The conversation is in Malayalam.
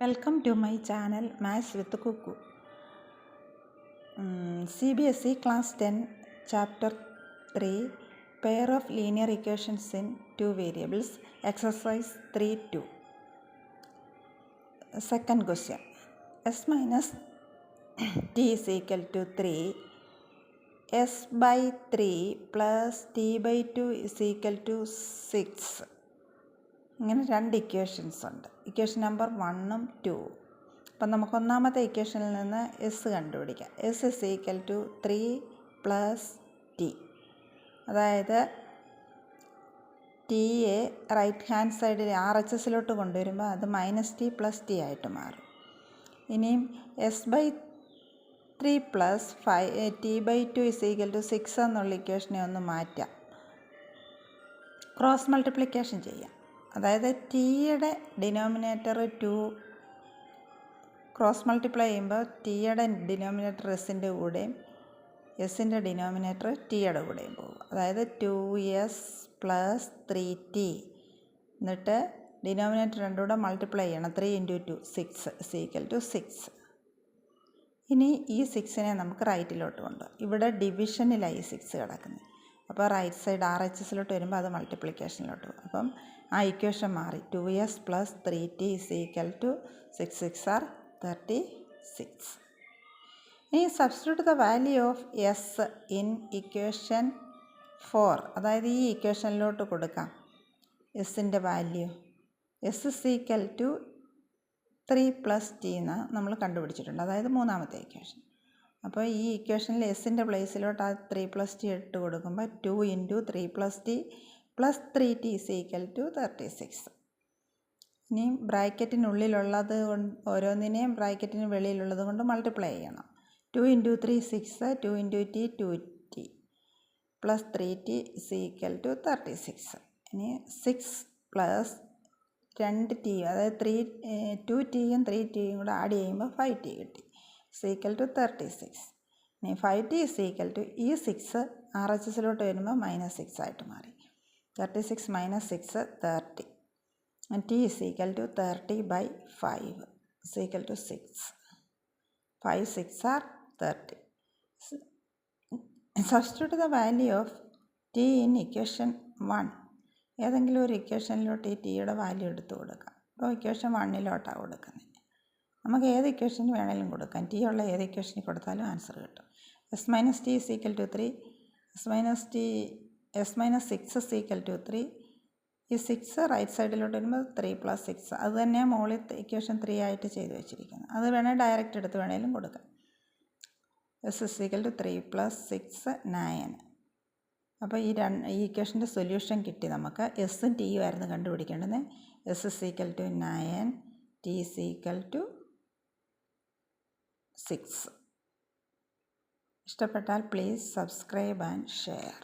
Welcome to my channel Maths with Cuckoo. CBSE Class 10 Chapter 3 Pair of Linear Equations in Two Variables Exercise 3.2. Second question. S minus t is equal to 3. S by 3 plus t by 2 is equal to 6. ഇങ്ങനെ രണ്ട് ഇക്വേഷൻസ് ഉണ്ട്. ഇക്വേഷൻ നമ്പർ 1ഉം 2ഉം. അപ്പം നമുക്ക് ഒന്നാമത്തെ ഇക്വേഷനിൽ നിന്ന് എസ് കണ്ടുപിടിക്കാം. S is equal to 3 plus T. അതായത് ടിയെ റൈറ്റ് ഹാൻഡ് സൈഡിൽ RHSലോട്ട് കൊണ്ടുവരുമ്പോൾ അത് മൈനസ് ടി പ്ലസ് ടി ആയിട്ട് മാറും. ഇനിയും S by 3 plus T by 2 is equal to 6 എന്നുള്ള ഇക്വേഷനെ ഒന്ന് മാറ്റാം. ക്രോസ് മൾട്ടിപ്ലിക്കേഷൻ ചെയ്യാം. അതായത് ടിയുടെ ഡിനോമിനേറ്റർ 2 ക്രോസ് മൾട്ടിപ്ലൈ ചെയ്യുമ്പോൾ ടിയുടെ ഡിനോമിനേറ്റർ എസിൻ്റെ കൂടെയും എസിൻ്റെ ഡിനോമിനേറ്റർ ടിയുടെ കൂടെയും പോകും. അതായത് 2s പ്ലസ് 3t എന്നിട്ട് ഡിനോമിനേറ്റർ രണ്ടും കൂടെ മൾട്ടിപ്ലൈ ചെയ്യണം. 3 × 2 6 ഇസ് ഈക്വൽ ടു 6. ഇനി ഈ 6നെ നമുക്ക് റൈറ്റിലോട്ട് കൊണ്ടുപോകാം. ഇവിടെ ഡിവിഷനിലായി 6 കിടക്കുന്നത്. അപ്പോൾ റൈറ്റ് സൈഡ് RHSലോട്ട് വരുമ്പോൾ അത് മൾട്ടിപ്ലിക്കേഷനിലോട്ട് പോകും. അപ്പം ആ ഇക്വേഷൻ മാറി. 2s plus 3t is equal to 6 6 are 36. ഇനി substitute the value of S in equation 4. അതായത് ഈ ഇക്വേഷനിലോട്ട് കൊടുക്കാം എസിൻ്റെ value. S is equal to 3 plus T എന്ന് നമ്മൾ കണ്ടുപിടിച്ചിട്ടുണ്ട്. അതായത് മൂന്നാമത്തെ ഇക്വേഷൻ. അപ്പോൾ ഈ ഇക്വേഷനിൽ എസിൻ്റെ പ്ലേസിലോട്ട് ആ 3 പ്ലസ് ടി ഇട്ട് കൊടുക്കുമ്പോൾ 2 × 3 plus T plus 3t is equal to 36. ഇനി ബ്രാക്കറ്റിനുള്ളിലുള്ളത് ഓരോന്നിനെയും ബ്രാക്കറ്റിന് വെളിയിലുള്ളത് കൊണ്ട് മൾട്ടിപ്ലൈ ചെയ്യണം. 2 × 3 6, 2 × t 2t plus 3t is equal to 36. ഇനി 6 പ്ലസ് 2t അതായത് 2tയും 3tയും കൂടെ ആഡ് ചെയ്യുമ്പോൾ 5t കിട്ടി. Is equal to 36. ഇനി 5t ഇസ് ഈക്വൽ ടു ഈ 6 RHSലോട്ട് വരുമ്പോൾ -6 ആയിട്ട് മാറി. 36 - 6 30. t is equal to 30 by 5 is equal to 6. 5 6 are 30. Substitute the value of t in equation 1. ഏതെങ്കിലും ഒരു ഇക്വേഷനിലോട്ട് ഈ ടിയുടെ വാല്യൂ എടുത്ത് കൊടുക്കാം. അപ്പോൾ ഇക്വേഷൻ 1ലോട്ടാണ് കൊടുക്കുന്നത്. നമുക്ക് ഏത് ഇക്വേഷന് വേണമെങ്കിലും കൊടുക്കാം. ടി ഉള്ള ഏത് ഇക്വേഷനിൽ കൊടുത്താലും ആൻസർ കിട്ടും. s - t is equal to 3. s - 6 is equal to 3. ഈ 6 റൈറ്റ് സൈഡിലോട്ട് വരുമ്പോൾ 3 പ്ലസ് 6. അത് തന്നെ മുകളിൽ ഇക്വേഷൻ 3 ആയിട്ട് ചെയ്ത് വെച്ചിരിക്കുന്നത്. അത് വേണേൽ ഡയറക്റ്റ് എടുത്ത് വേണേലും കൊടുക്കാം. s is equal to 3 plus 6 9. അപ്പോൾ ഈ ഇക്വേഷൻ്റെ സൊല്യൂഷൻ കിട്ടി നമുക്ക്. എസും ടിയും ആയിരുന്നു കണ്ടുപിടിക്കേണ്ടത്. s is equal to 9, t is equal to 6. ഇഷ്ടപ്പെട്ടാൽ പ്ലീസ് സബ്സ്ക്രൈബ് ആൻഡ് ഷെയർ.